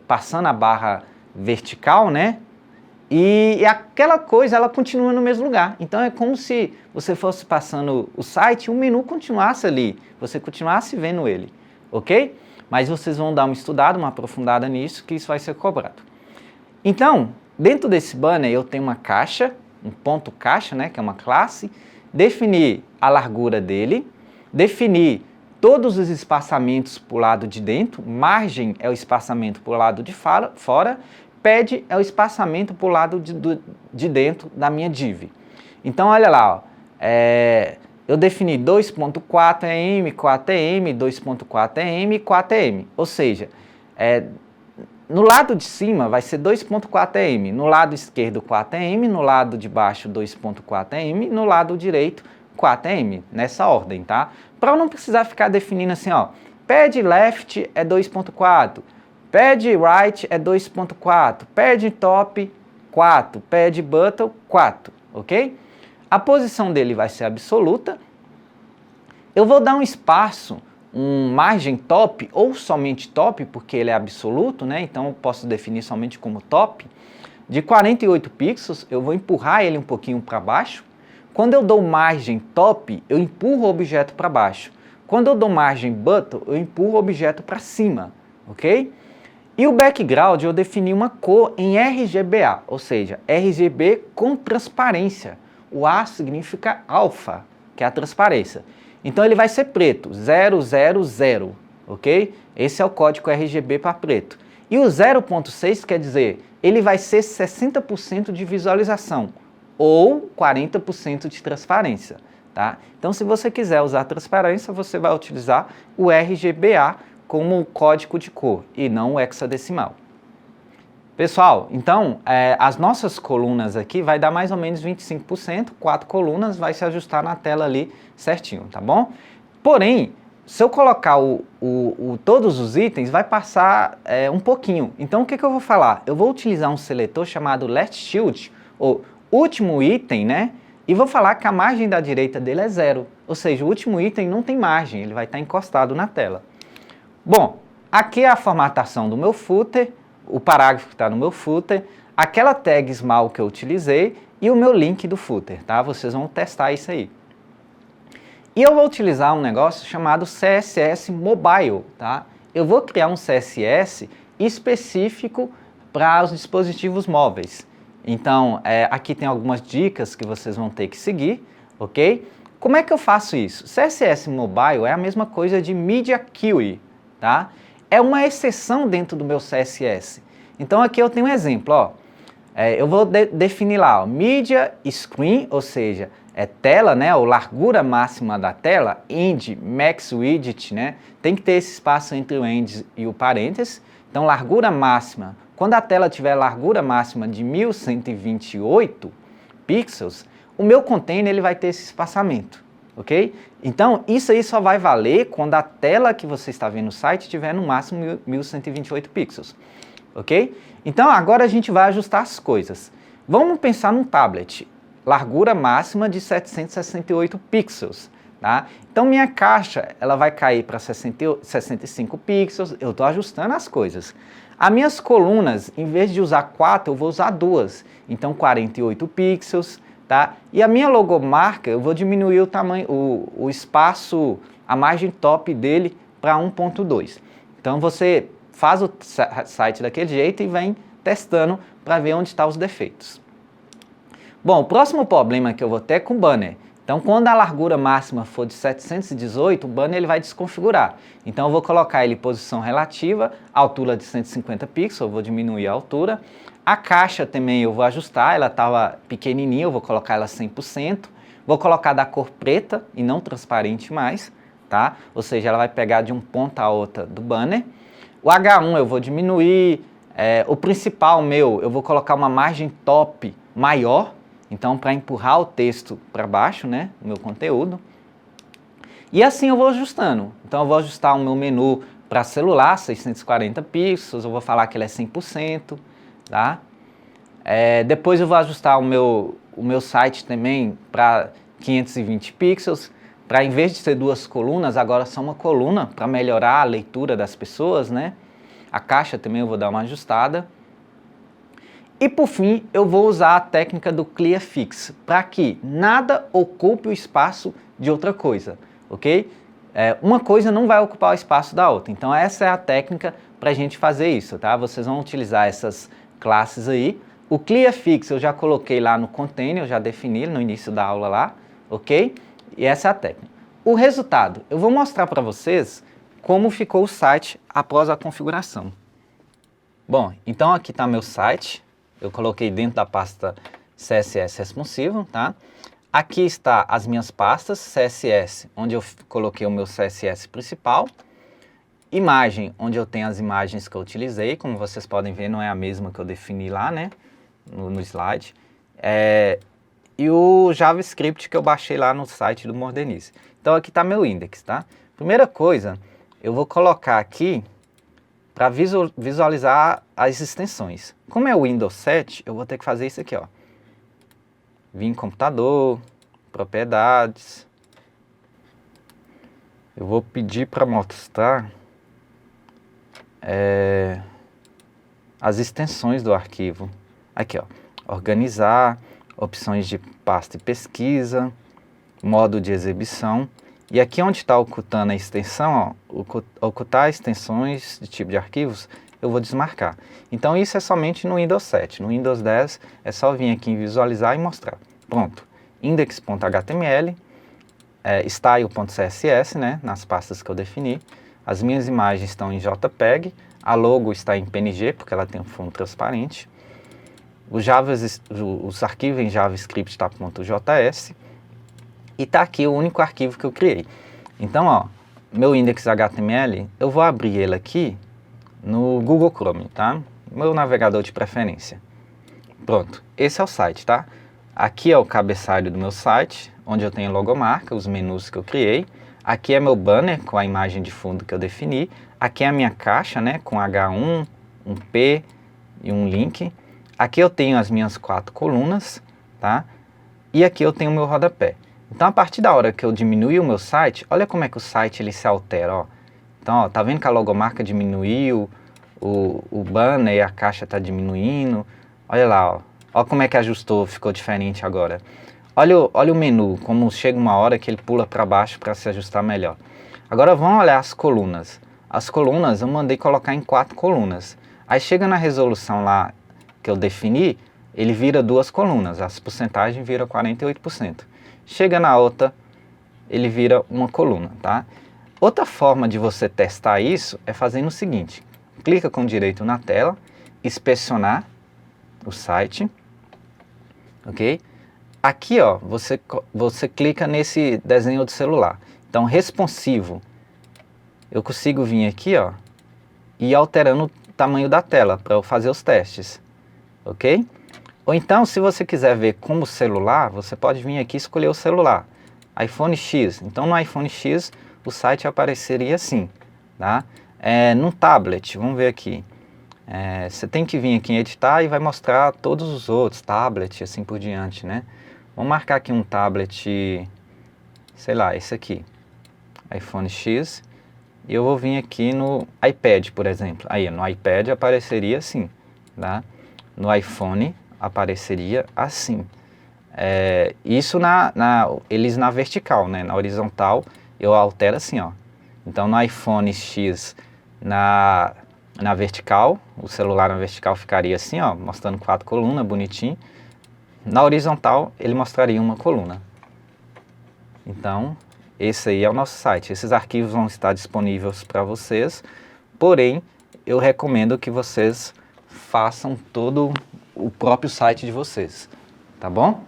S1: passando a barra vertical, né? E aquela coisa, ela continua no mesmo lugar. Então é como se você fosse passando o site e o menu continuasse ali, você continuasse vendo ele, ok? Mas vocês vão dar uma estudada, uma aprofundada nisso, que isso vai ser cobrado. Então, dentro desse banner eu tenho uma caixa, um ponto caixa, né, que é uma classe, definir a largura dele, definir todos os espaçamentos para o lado de dentro, margem é o espaçamento para o lado de fora, pad é o espaçamento para o lado de dentro da minha div. Então, olha lá, ó, eu defini 2.4 em 4 em 2.4 em 4 em, ou seja, no lado de cima vai ser 2.4 em, no lado esquerdo 4 em, no lado de baixo 2.4 em, no lado direito 4 em, nessa ordem, tá? Para eu não precisar ficar definindo assim, ó, pad left é 2.4, pad right é 2.4, pad top 4, pad bottom 4, ok? A posição dele vai ser absoluta. Eu vou dar um espaço, um margem top ou somente top, porque ele é absoluto, né? Então eu posso definir somente como top, de 48 pixels. Eu vou empurrar ele um pouquinho para baixo. Quando eu dou margem top, eu empurro o objeto para baixo. Quando eu dou margem bottom, eu empurro o objeto para cima, ok? E o background eu defini uma cor em RGBA, ou seja, RGB com transparência. O A significa alfa, que é a transparência. Então ele vai ser preto, 000, ok? Esse é o código RGB para preto. E o 0.6 quer dizer, ele vai ser 60% de visualização ou 40% de transparência, tá? Então se você quiser usar transparência, você vai utilizar o RGBA como código de cor e não o hexadecimal. Pessoal, então, as nossas colunas aqui vai dar mais ou menos 25%, 4 colunas, vai se ajustar na tela ali certinho, tá bom? Porém, se eu colocar todos os itens, vai passar um pouquinho. Então, o que eu vou falar? Eu vou utilizar um seletor chamado Last Shield, ou último item, né? E vou falar que a margem da direita dele é 0, ou seja, o último item não tem margem, ele vai estar encostado na tela. Bom, aqui é a formatação do meu footer, o parágrafo que está no meu footer, aquela tag small que eu utilizei e o meu link do footer, tá? Vocês vão testar isso aí. E eu vou utilizar um negócio chamado CSS Mobile, tá? Eu vou criar um CSS específico para os dispositivos móveis. Então, aqui tem algumas dicas que vocês vão ter que seguir, ok? Como é que eu faço isso? CSS Mobile é a mesma coisa de Media Query, tá? É uma exceção dentro do meu CSS. Então aqui eu tenho um exemplo, ó. Eu vou definir lá, ó, Media Screen, ou seja, tela, né, ou largura máxima da tela, end, max width, né, tem que ter esse espaço entre o end e o parênteses. Então largura máxima, quando a tela tiver largura máxima de 1128 pixels, o meu container ele vai ter esse espaçamento. Ok? Então, isso aí só vai valer quando a tela que você está vendo no site tiver no máximo 1128 pixels. Ok? Então, agora a gente vai ajustar as coisas. Vamos pensar num tablet. Largura máxima de 768 pixels. Tá? Então, minha caixa ela vai cair para 65 pixels. Eu estou ajustando as coisas. As minhas colunas, em vez de usar 4, eu vou usar 2. Então, 48 pixels. Tá? E a minha logomarca, eu vou diminuir o tamanho, o espaço, a margem top dele para 1.2. Então você faz o site daquele jeito e vem testando para ver onde estão os defeitos. Bom, o próximo problema que eu vou ter é com o banner. Então quando a largura máxima for de 718, o banner ele vai desconfigurar. Então eu vou colocar ele em posição relativa, altura de 150 pixels, eu vou diminuir a altura. A caixa também eu vou ajustar, ela estava pequenininha, eu vou colocar ela 100%. Vou colocar da cor preta e não transparente mais, tá? Ou seja, ela vai pegar de um ponto a outra do banner. O H1 eu vou diminuir, o principal meu eu vou colocar uma margem top maior. Então, para empurrar o texto para baixo, né, o meu conteúdo. E assim eu vou ajustando. Então, eu vou ajustar o meu menu para celular, 640 pixels, eu vou falar que ele é 100%, tá? Depois eu vou ajustar o meu site também para 520 pixels, para em vez de ser duas colunas, agora só uma coluna, para melhorar a leitura das pessoas, né? A caixa também eu vou dar uma ajustada. E por fim, eu vou usar a técnica do Clear Fix, para que nada ocupe o espaço de outra coisa, ok? Uma coisa não vai ocupar o espaço da outra, então essa é a técnica para a gente fazer isso, tá? Vocês vão utilizar essas classes aí. O Clear Fix eu já coloquei lá no container, eu já defini no início da aula lá, ok? E essa é a técnica. O resultado, eu vou mostrar para vocês como ficou o site após a configuração. Bom, então aqui está meu site. Eu coloquei dentro da pasta CSS responsivo, tá? Aqui está as minhas pastas CSS, onde eu coloquei o meu CSS principal. Imagem, onde eu tenho as imagens que eu utilizei. Como vocês podem ver, não é a mesma que eu defini lá, né? No slide. E o JavaScript que eu baixei lá no site do Modernize. Então aqui está meu index, tá? Primeira coisa, eu vou colocar aqui para visualizar as extensões. Como é o Windows 7, eu vou ter que fazer isso aqui, ó. Vim em computador, propriedades. Eu vou pedir para mostrar as extensões do arquivo. Aqui, ó. Organizar, opções de pasta e pesquisa, modo de exibição. E aqui onde está ocultando a extensão, ó, ocultar extensões de tipo de arquivos, eu vou desmarcar. Então isso é somente no Windows 7. No Windows 10 é só vir aqui em visualizar e mostrar. Pronto. Index.html, style.css, né, nas pastas que eu defini. As minhas imagens estão em JPEG, a logo está em PNG, porque ela tem um fundo transparente. Os arquivos em JavaScript está .js. E está aqui o único arquivo que eu criei. Então, ó, meu index.html, eu vou abrir ele aqui no Google Chrome, tá? Meu navegador de preferência. Pronto, esse é o site, tá? Aqui é o cabeçalho do meu site, onde eu tenho logomarca, os menus que eu criei. Aqui é meu banner com a imagem de fundo que eu defini. Aqui é a minha caixa, né, com H1, um P e um link. Aqui eu tenho as minhas 4 colunas, tá? E aqui eu tenho o meu rodapé. Então, a partir da hora que eu diminuir o meu site, olha como é que o site ele se altera, ó. Então, ó, tá vendo que a logomarca diminuiu, o banner e a caixa tá diminuindo. Olha lá, ó. Olha como é que ajustou, ficou diferente agora. Olha o menu, como chega uma hora que ele pula para baixo para se ajustar melhor. Agora vamos olhar as colunas. As colunas eu mandei colocar em 4 colunas. Aí chega na resolução lá que eu defini, ele vira 2 colunas, as porcentagens viram 48%. Chega na outra, ele vira uma coluna, tá? Outra forma de você testar isso é fazendo o seguinte. Clica com o direito na tela, inspecionar o site, ok? Aqui, ó, você clica nesse desenho de celular. Então, responsivo, eu consigo vir aqui, ó, e ir alterando o tamanho da tela para eu fazer os testes, ok? Ou então, se você quiser ver como celular, você pode vir aqui e escolher o celular. iPhone X. Então, no iPhone X, o site apareceria assim, tá? No tablet, vamos ver aqui. Você tem que vir aqui em editar e vai mostrar todos os outros, tablet, assim por diante, né? Vamos marcar aqui um tablet, sei lá, esse aqui, iPhone X. E eu vou vir aqui no iPad, por exemplo. Aí, no iPad apareceria assim, tá? No iPhone apareceria assim. Isso eles na vertical, né? Na horizontal eu altero assim, ó. Então no iPhone X na vertical, o celular na vertical ficaria assim, ó, mostrando 4 colunas, bonitinho. Na horizontal ele mostraria uma coluna. Então esse aí é o nosso site. Esses arquivos vão estar disponíveis para vocês, porém eu recomendo que vocês façam todo o próprio site de vocês, tá bom?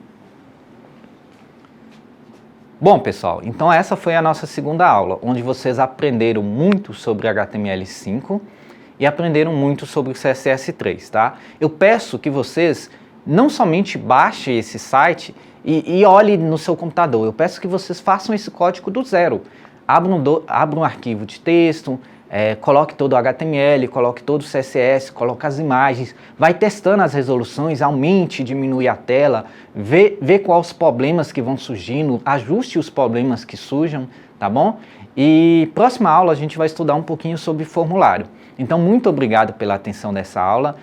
S1: Bom, pessoal, então essa foi a nossa segunda aula, onde vocês aprenderam muito sobre HTML5 e aprenderam muito sobre o CSS3, tá? Eu peço que vocês não somente baixe esse site e olhe no seu computador, eu peço que vocês façam esse código do zero. Abra um arquivo de texto, coloque todo o HTML, coloque todo o CSS, coloque as imagens, vai testando as resoluções, aumente e diminui a tela, vê quais os problemas que vão surgindo, ajuste os problemas que surjam, tá bom? E próxima aula a gente vai estudar um pouquinho sobre formulário. Então, muito obrigado pela atenção dessa aula,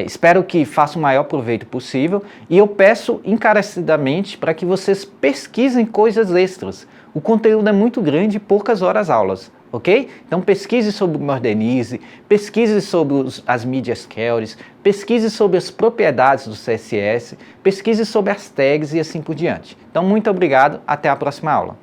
S1: espero que faça o maior proveito possível e eu peço encarecidamente para que vocês pesquisem coisas extras. O conteúdo é muito grande e poucas horas aulas, ok? Então pesquise sobre o Modernize, pesquise sobre as Media Queries, pesquise sobre as propriedades do CSS, pesquise sobre as tags e assim por diante. Então muito obrigado, até a próxima aula.